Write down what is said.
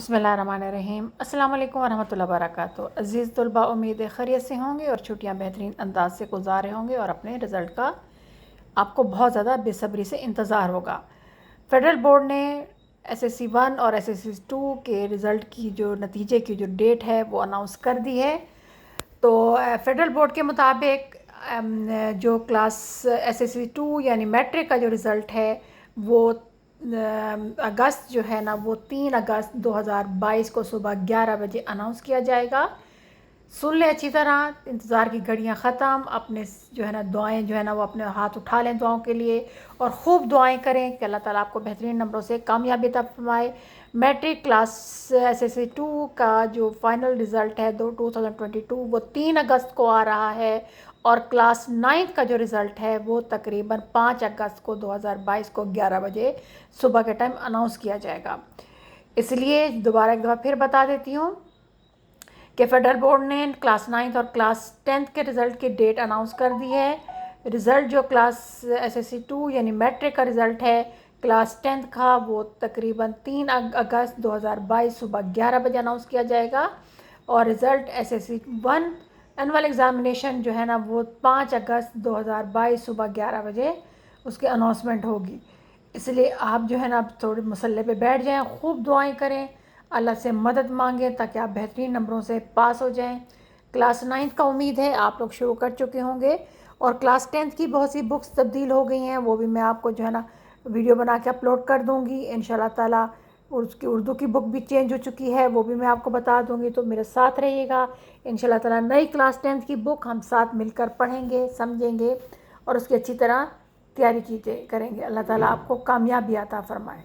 بسم اللہ الرحمن الرحیم۔ السلام علیکم ورحمۃ اللہ وبرکاتہ۔ عزیز طلباء، امید ہے خیریت سے ہوں گے اور چھٹیاں بہترین انداز سے گزار رہے ہوں گے اور اپنے رزلٹ کا آپ کو بہت زیادہ بے صبری سے انتظار ہوگا۔ فیڈرل بورڈ نے ایس ایس سی 1 اور ایس ایس سی 2 کے رزلٹ کی جو نتیجے کی جو ڈیٹ ہے وہ اناؤنس کر دی ہے۔ تو فیڈرل بورڈ کے مطابق جو کلاس ایس ایس سی 2 یعنی میٹرک کا جو رزلٹ ہے وہ اگست جو ہے نا وہ 3 اگست 2022 کو صبح 11 بجے اناؤنس کیا جائے گا۔ سن لیں اچھی طرح، انتظار کی گھڑیاں ختم، اپنے جو ہے نا دعائیں جو ہے نا وہ اپنے ہاتھ اٹھا لیں دعاؤں کے لیے اور خوب دعائیں کریں کہ اللہ تعالیٰ آپ کو بہترین نمبروں سے کامیابی عطا فرمائے۔ Matric class S S C 2 کا جو فائنل رزلٹ ہے 2022 وہ 3 اگست کو آ رہا ہے اور کلاس 9 کا جو رزلٹ ہے وہ تقریباً 5 اگست کو 2022 کو 11 بجے صبح کے ٹائم اناؤنس کیا جائے گا۔ اس لیے دوبارہ ایک دفعہ پھر بتا دیتی ہوں کہ فیڈرل بورڈ نے کلاس 9 اور کلاس 10 کے رزلٹ کی ڈیٹ اناؤنس کر دی ہے۔ رزلٹ جو کلاس ایس ایس سی 2 یعنی میٹرک کا رزلٹ ہے کلاس 10 کا وہ تقریباً 3 اگست 2022 صبح 11 بجے اناؤنس کیا جائے گا اور result S S C 1 annual examination جو ہے نا وہ 5 اگست 2022 صبح 11 بجے اس کی اناؤنسمنٹ ہوگی۔ اس لیے آپ جو ہے نا اب تھوڑے مسلح پہ بیٹھ جائیں، خوب دعائیں کریں، اللہ سے مدد مانگیں تاکہ آپ بہترین نمبروں سے پاس ہو جائیں۔ کلاس 9 کا امید ہے آپ لوگ شروع کر چکے ہوں گے اور کلاس 10 کی بہت سی بکس تبدیل ہو گئی ہیں، وہ بھی میں آپ کو جو ہے نا ویڈیو بنا کے اپلوڈ کر دوں گی انشاءاللہ تعالیٰ۔ اور اس کی اردو کی بک بھی چینج ہو چکی ہے، وہ بھی میں آپ کو بتا دوں گی، تو میرے ساتھ رہیے گا انشاءاللہ تعالیٰ۔ نئی کلاس 10 کی بک ہم ساتھ مل کر پڑھیں گے، سمجھیں گے اور اس کی اچھی طرح تیاری کریں گے۔ اللہ تعالیٰ آپ کو کامیابی عطا فرمائے۔